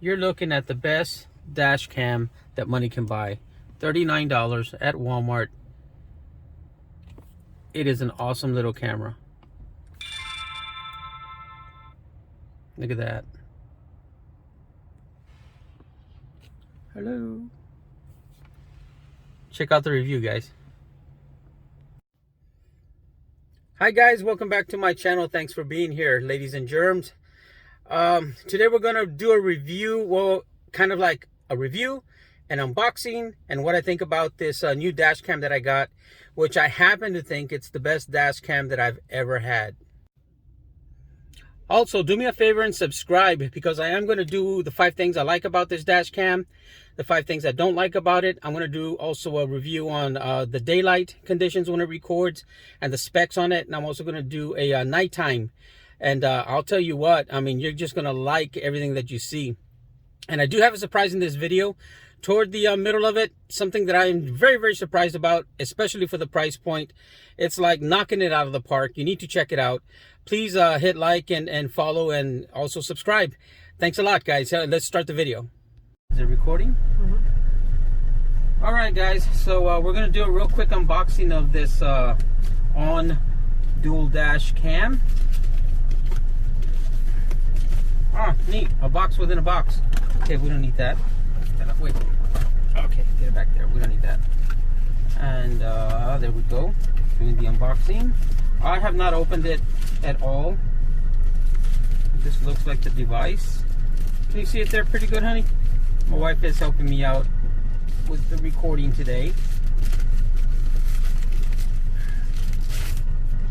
you're looking at the best dash cam that money can buy. $39 at Walmart. It is an awesome little camera. Look at that. Hello. Check out the review, guys. Hi guys, welcome back to my channel. Thanks for being here, ladies and germs. Today we're gonna do a review, well, kind of like a review, an unboxing, and what I think about this new dash cam that I got, which I happen to think it's the best dash cam that I've ever had. Also, do me a favor and subscribe, because I am going to do the 5 things I like about this dash cam, the 5 things I don't like about it. I'm going to do also a review on the daylight conditions when it records and the specs on it. And I'm also going to do a nighttime. And I'll tell you what, I mean, you're just going to like everything that you see. And I do have a surprise in this video. Toward the middle of it, something that I'm very, very surprised about, especially for the price point. It's like knocking it out of the park. You need to check it out. Please hit like and follow and also subscribe. Thanks a lot, guys. Let's start the video. Is it recording? Mm-hmm. All right, guys. So we're going to do a real quick unboxing of this on dual dash cam. Ah, neat. A box within a box. Okay, we don't need that. Wait. Okay, get it back there. We don't need that. And there we go. Doing the unboxing. I have not opened it at all. This looks like the device. Can you see it there pretty good, honey? My wife is helping me out with the recording today.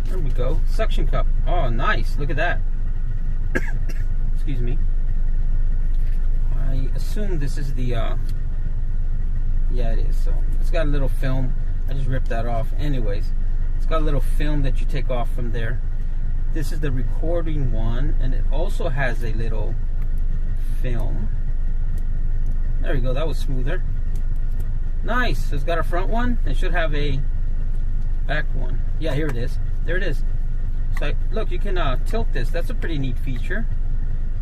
There we go. Suction cup. Oh, nice. Look at that. Excuse me. I assume this is the yeah, it is. So it's got a little film. I just ripped that off. Anyways, it's got a little film that you take off from there. This is the recording one, and it also has a little film. There we go. That was smoother. Nice. So it's got a front one. It should have a back one. Yeah, here it is. There it is. So look, you can tilt this. That's a pretty neat feature.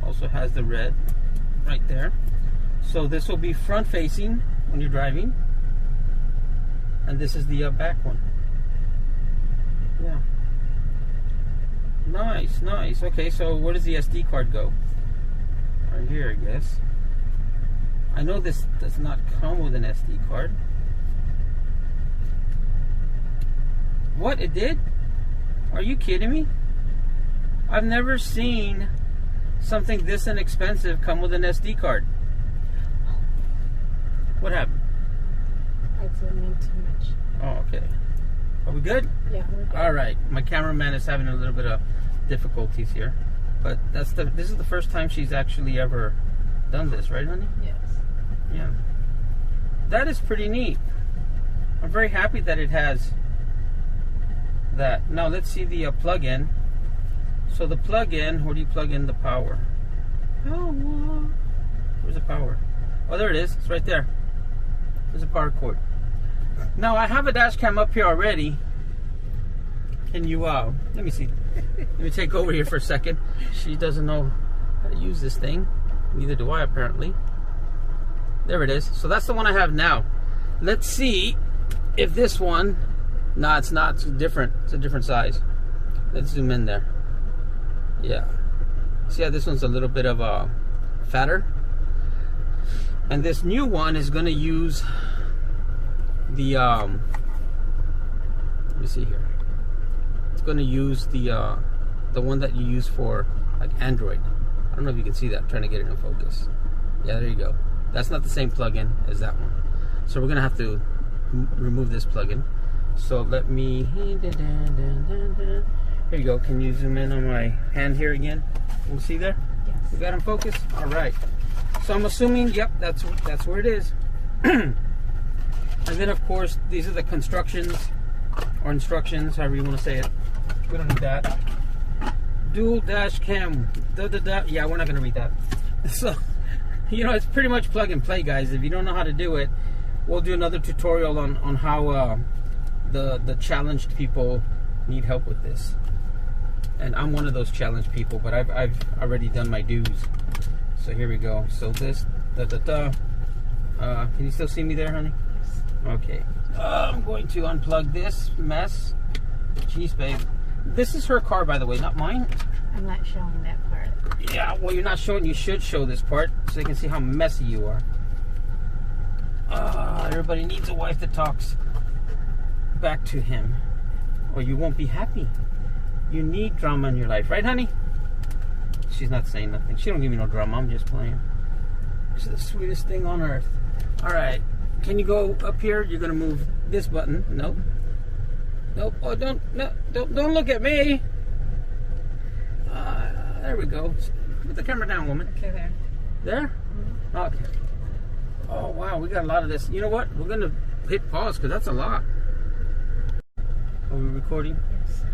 Also has the red right there. So this will be front facing when you're driving, and this is the back one. Yeah, nice. Okay, so where does the SD card go? Right here, I guess. I know this does not come with an SD card. What, it did? Are you kidding me? I've never seen something this inexpensive come with an SD card. What happened? I zoomed in too much. Oh, okay. Are we good? Yeah, we're good. All right. My cameraman is having a little bit of difficulties here, but this is the first time she's actually ever done this, right, honey? Yes. Yeah. That is pretty neat. I'm very happy that it has that. Now let's see the plug-in. So the plug-in, where do you plug in the power? Oh, where's the power? Oh, there it is. It's right there. There's a power cord. Now I have a dash cam up here already. Can you let me see. Let me take over here for a second. She doesn't know how to use this thing. Neither do I, apparently. There it is. So that's the one I have now. Let's see if this one. No, it's not. It's different. It's a different size. Let's zoom in there. Yeah. See how this one's a little bit of fatter? And this new one is going to use the let me see here. It's going to use the one that you use for like Android. I don't know if you can see that. I'm trying to get it in focus. Yeah, there you go. That's not the same plugin as that one. So we're going to have to remove this plugin. So let me. Here you go. Can you zoom in on my hand here again? Can you see there? Yes. We got in focus? All right. So I'm assuming, yep, that's where it is. And then, of course, these are the constructions or instructions, however you want to say it. We don't need that. Dual dash cam. Yeah, we're not going to read that. So, you know, it's pretty much plug and play, guys. If you don't know how to do it, we'll do another tutorial on how the challenged people need help with this. And I'm one of those challenged people, but I've already done my dues. So here we go. So this, can you still see me there, honey? Yes. Okay. I'm going to unplug this mess. Jeez, babe. This is her car, by the way, not mine. I'm not showing that part. Yeah, well, you're not showing. You should show this part so they can see how messy you are. Everybody needs a wife that talks back to him, or you won't be happy. You need drama in your life, right, honey? She's not saying nothing. She don't give me no drama. I'm just playing. She's the sweetest thing on earth. All right, can you go up here? You're gonna move this button. Nope. Nope. Oh, don't look at me. There we go. Put the camera down, woman. Okay, there. There? Okay. Oh, wow, we got a lot of this. You know what? We're going to hit pause because that's a lot. Are we recording? Yes.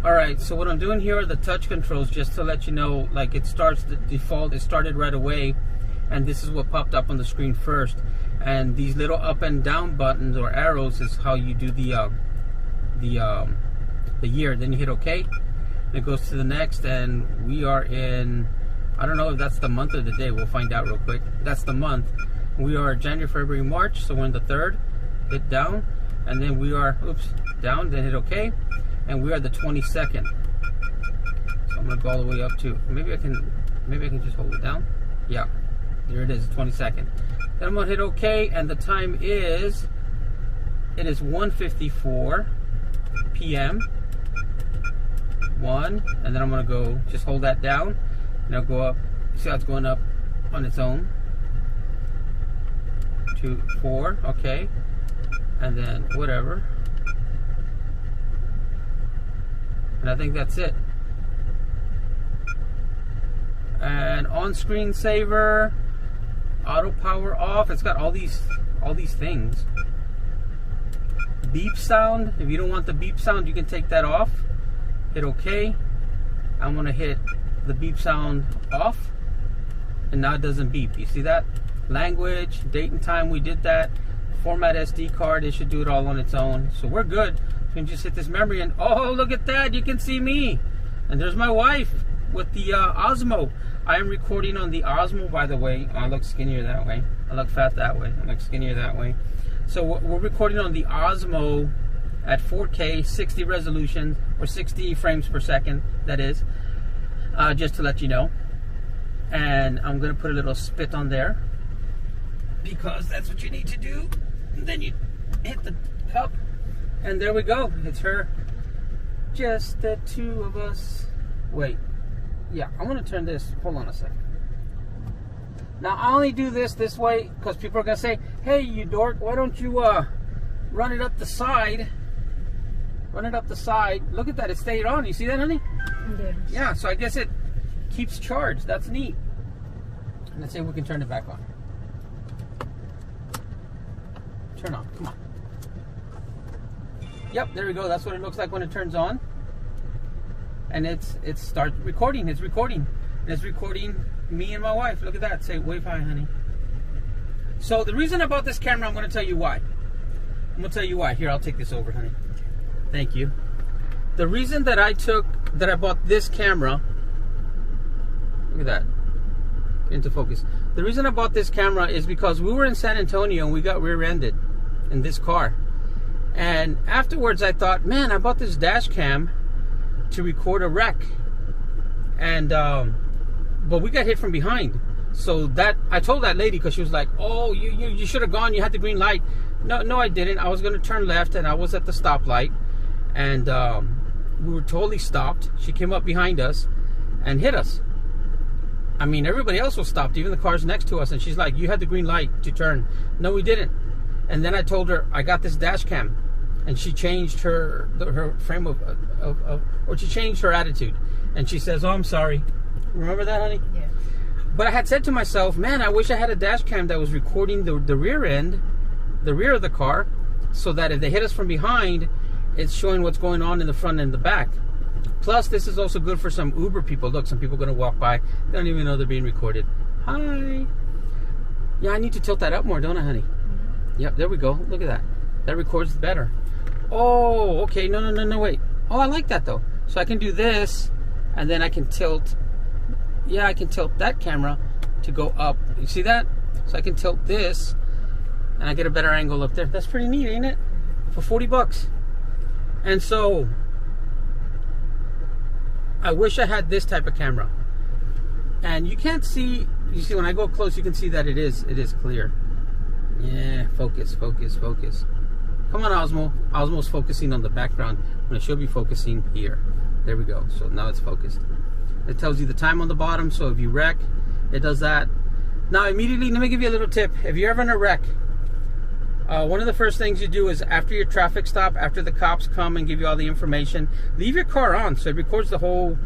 All right, so what I'm doing here are the touch controls just to let you know, like it starts the default, it started right away, and this is what popped up on the screen first. And these little up and down buttons or arrows is how you do the year. Then you hit OK, and it goes to the next, and we are in, I don't know if that's the month or the day. We'll find out real quick. That's the month. We are January, February, March, so we're in the 3rd. Hit down, and then we are, down, then hit OK, and we are the 22nd. So I'm gonna go all the way up to, maybe I can just hold it down. Yeah, there it is, 22nd. Then I'm gonna hit OK, and the time is, it is 1:54 p.m. 1, and then I'm gonna go, just hold that down, and I'll go up. See how it's going up on its own. 2, 4, okay, and then whatever, and I think that's it. And on screen saver, auto power off. It's got all these things. Beep sound. If you don't want the beep sound, you can take that off. Hit OK. I'm gonna hit the beep sound off, and now it doesn't beep. You see that? Language, date and time, we did that. Format SD card, it should do it all on its own. So we're good. You can just hit this memory and, oh, look at that, you can see me. And there's my wife with the Osmo. I am recording on the Osmo, by the way. I look skinnier that way. I look fat that way. I look skinnier that way. So we're recording on the Osmo at 4K, 60 resolution, or 60 frames per second, that is. Just to let you know. And I'm going to put a little spit on there, because that's what you need to do. And then you hit the cup, and there we go. It's her. Just the two of us. Wait. Yeah, I want to turn this. Hold on a second. Now, I only do this way because people are going to say, hey, you dork, why don't you run it up the side? Run it up the side. Look at that. It stayed on. You see that, honey? Yes. Yeah, so I guess it keeps charged. That's neat. Let's see if we can turn it back on. Turn on. Come on. Yep, there we go. That's what it looks like when it turns on. And it's start recording. It's recording. And it's recording me and my wife. Look at that. Say, wave hi, honey. So the reason I bought this camera, I'm going to tell you why. I'm going to tell you why. Here, I'll take this over, honey. Thank you. The reason that I bought this camera, look at that. Into focus. The reason I bought this camera is because we were in San Antonio and we got rear-ended in this car. And afterwards I thought, man, I bought this Dashcam to record a wreck. And but we got hit from behind. So that I told that lady, because she was like, oh, you should have gone, you had the green light. No, I didn't. I was going to turn left and I was at the stoplight, and we were totally stopped. She came up behind us and hit us. I mean, everybody else was stopped, even the cars next to us, and she's like, you had the green light to turn. No, we didn't. And then I told her, I got this dash cam, and she changed her frame or she changed her attitude, and she says, oh, I'm sorry. Remember that, honey? Yeah. But I had said to myself, man, I wish I had a dash cam that was recording the rear end, the rear of the car, so that if they hit us from behind, it's showing what's going on in the front and the back. Plus, this is also good for some Uber people. Look, some people are going to walk by. They don't even know they're being recorded. Hi. Yeah, I need to tilt that up more, don't I, honey? Mm-hmm. Yep, there we go. Look at that. That records better. Oh, okay. No, wait. Oh, I like that, though. So I can do this, and then I can tilt. Yeah, I can tilt that camera to go up. You see that? So I can tilt this and I get a better angle up there. That's pretty neat, ain't it? For 40 bucks. And so I wish I had this type of camera. And you can't see, you see when I go close, you can see that it is clear. Yeah, focus, focus, focus. Come on, Osmo. Osmo's focusing on the background when it should be focusing here. There we go. So now it's focused. It tells you the time on the bottom, so if you wreck, it does that. Now immediately, let me give you a little tip. If you're ever in a wreck, one of the first things you do is after your traffic stop, after the cops come and give you all the information, leave your car on so it records the whole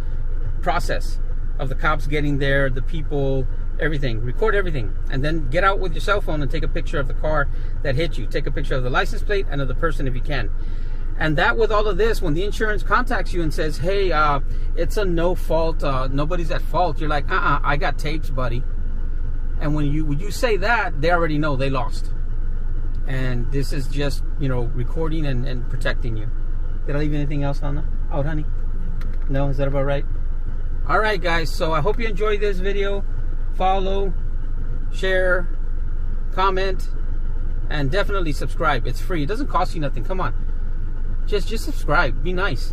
process of the cops getting there, the people, everything. Record everything, and then get out with your cell phone and take a picture of the car that hit you. Take a picture of the license plate and of the person if you can. And that with all of this, when the insurance contacts you and says, hey, it's a no fault, nobody's at fault, you're like, I got tapes, buddy. And when you say that, they already know they lost. And this is just, you know, recording and protecting you. Did I leave anything else on out, honey? No, is that about right? All right, guys, so I hope you enjoyed this video. Follow, share, comment, and definitely subscribe. It's free. It doesn't cost you nothing. Come on. Just subscribe. Be nice.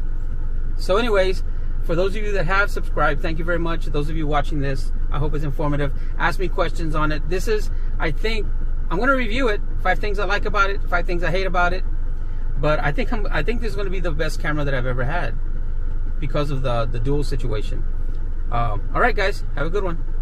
So anyways, for those of you that have subscribed, thank you very much. Those of you watching this, I hope it's informative. Ask me questions on it. This is, I think, I'm going to review it. 5 things I like about it, 5 things I hate about it. But I think this is going to be the best camera that I've ever had because of the dual situation. All right, guys, have a good one.